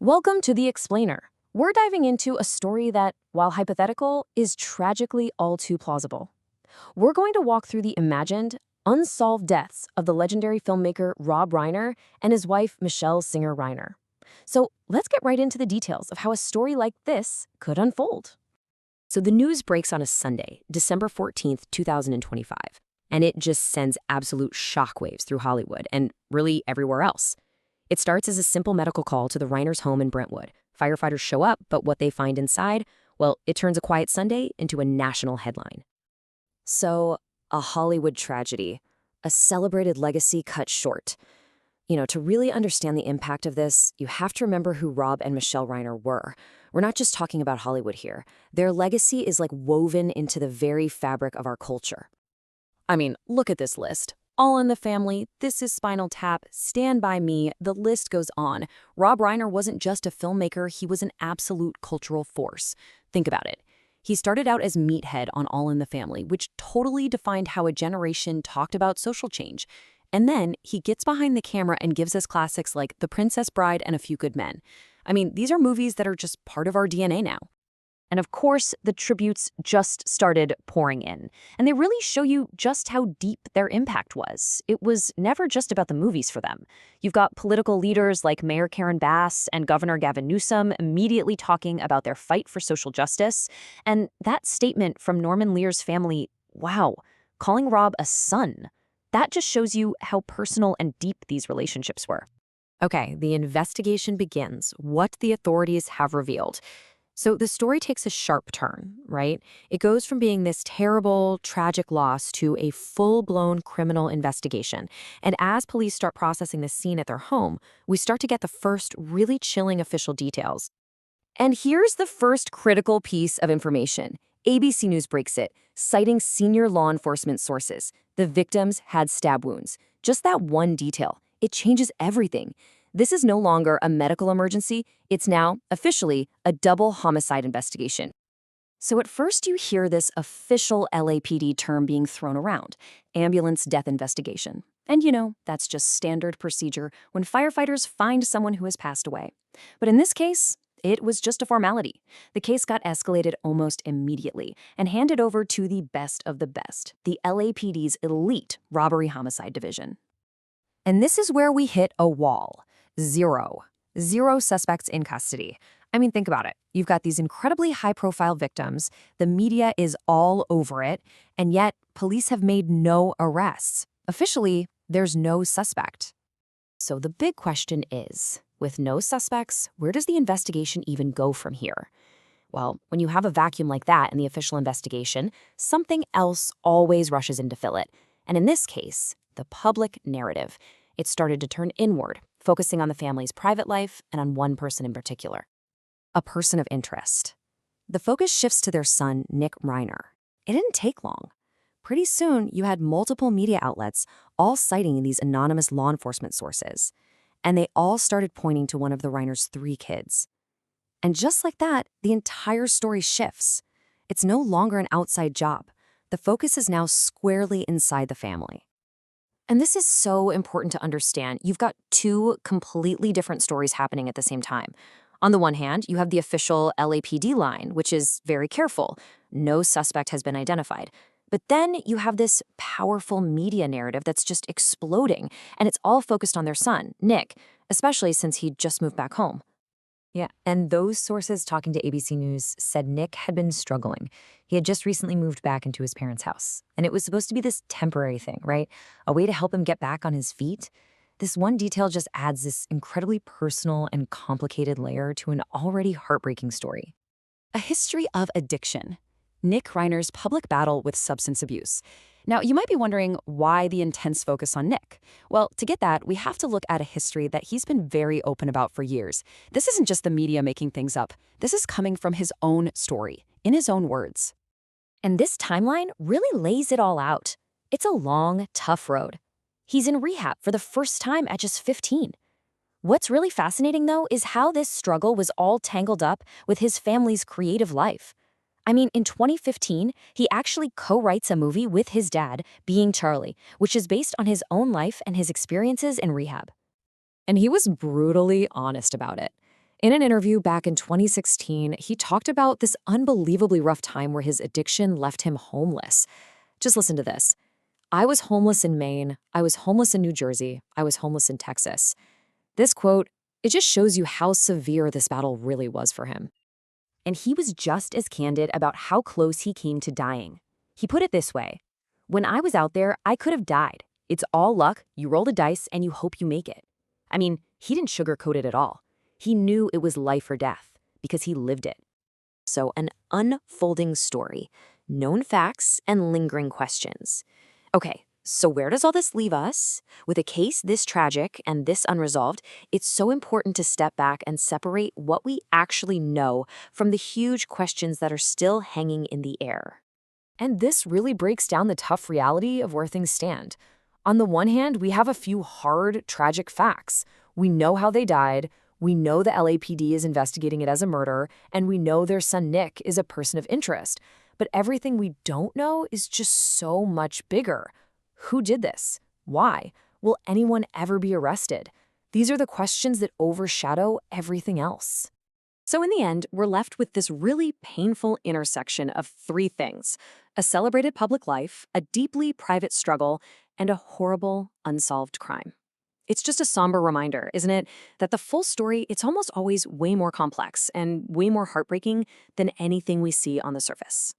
Welcome to The Explainer. We're diving into a story that, while hypothetical, is tragically all too plausible. We're going to walk through the imagined, unsolved deaths of the legendary filmmaker Rob Reiner and his wife Michele Singer Reiner. So let's get right into the details of how a story like this could unfold. So the news breaks on a Sunday, December 14th, 2025, and it just sends absolute shockwaves through Hollywood and really everywhere else. It starts as a simple medical call to the Reiners' home in Brentwood. Firefighters show up, but what they find inside, well, it turns a quiet Sunday into a national headline. So, a Hollywood tragedy, a celebrated legacy cut short. To really understand the impact of this, you have to remember who Rob and Michele Reiner were. We're not just talking about Hollywood here. Their legacy is like woven into the very fabric of our culture. I mean, look at this list. All in the Family, This Is Spinal Tap, Stand By Me, the list goes on. Rob Reiner wasn't just a filmmaker, he was an absolute cultural force. Think about it. He started out as Meathead on All in the Family, which totally defined how a generation talked about social change. And then he gets behind the camera and gives us classics like The Princess Bride and A Few Good Men. I mean, these are movies that are just part of our DNA now. And of course, the tributes just started pouring in. And they really show you just how deep their impact was. It was never just about the movies for them. You've got political leaders like Mayor Karen Bass and Governor Gavin Newsom immediately talking about their fight for social justice. And that statement from Norman Lear's family, wow, calling Rob a son, that just shows you how personal and deep these relationships were. Okay, the investigation begins. What the authorities have revealed. So the story takes a sharp turn, right? It goes from being this terrible, tragic loss to a full-blown criminal investigation. And as police start processing the scene at their home, we start to get the first really chilling official details. And here's the first critical piece of information. ABC News breaks it, citing senior law enforcement sources. The victims had stab wounds. Just that one detail. It changes everything. This is no longer a medical emergency, it's now, officially, a double homicide investigation. So at first you hear this official LAPD term being thrown around, ambulance death investigation. And that's just standard procedure when firefighters find someone who has passed away. But in this case, it was just a formality. The case got escalated almost immediately and handed over to the best of the best, the LAPD's elite Robbery-Homicide Division. And this is where we hit a wall. Zero suspects in custody. I mean, think about it. You've got these incredibly high-profile victims, the media is all over it, and yet police have made no arrests. Officially, there's no suspect. So the big question is, with no suspects, where does the investigation even go from here? Well, when you have a vacuum like that in the official investigation, something else always rushes in to fill it. And in this case, the public narrative. It started to turn inward, focusing on the family's private life and on one person in particular, a person of interest. The focus shifts to their son, Nick Reiner. It didn't take long. Pretty soon, you had multiple media outlets all citing these anonymous law enforcement sources, and they all started pointing to one of the Reiner's 3 kids. And just like that, the entire story shifts. It's no longer an outside job. The focus is now squarely inside the family. And this is so important to understand. You've got 2 completely different stories happening at the same time. On the one hand, you have the official LAPD line, which is very careful. No suspect has been identified. But then you have this powerful media narrative that's just exploding, and it's all focused on their son, Nick, especially since he just moved back home. Yeah, and those sources talking to ABC News said Nick had been struggling. He had just recently moved back into his parents' house, and it was supposed to be this temporary thing, right? A way to help him get back on his feet. This one detail just adds this incredibly personal and complicated layer to an already heartbreaking story. A history of addiction. Nick Reiner's public battle with substance abuse. Now, you might be wondering why the intense focus on Nick. Well, to get that, we have to look at a history that he's been very open about for years. This isn't just the media making things up. This is coming from his own story, in his own words. And this timeline really lays it all out. It's a long, tough road. He's in rehab for the first time at just 15. What's really fascinating, though, is how this struggle was all tangled up with his family's creative life. I mean, in 2015, he actually co-writes a movie with his dad, Being Charlie, which is based on his own life and his experiences in rehab. And he was brutally honest about it. In an interview back in 2016, he talked about this unbelievably rough time where his addiction left him homeless. Just listen to this. I was homeless in Maine. I was homeless in New Jersey. I was homeless in Texas. This quote, it just shows you how severe this battle really was for him. And he was just as candid about how close he came to dying. He put it this way: "When I was out there, I could have died. It's all luck. You roll the dice and you hope you make it." I mean, he didn't sugarcoat it at all. He knew it was life or death because he lived it. So, an unfolding story, known facts, and lingering questions. Okay, so where does all this leave us? With a case this tragic and this unresolved, it's so important to step back and separate what we actually know from the huge questions that are still hanging in the air. And this really breaks down the tough reality of where things stand. On the one hand, we have a few hard, tragic facts. We know how they died. We know the LAPD is investigating it as a murder, and we know their son Nick is a person of interest. But everything we don't know is just so much bigger. Who did this? Why? Will anyone ever be arrested? These are the questions that overshadow everything else. So in the end, we're left with this really painful intersection of three things: a celebrated public life, a deeply private struggle, and a horrible, unsolved crime. It's just a somber reminder, isn't it, that the full story, it's almost always way more complex and way more heartbreaking than anything we see on the surface.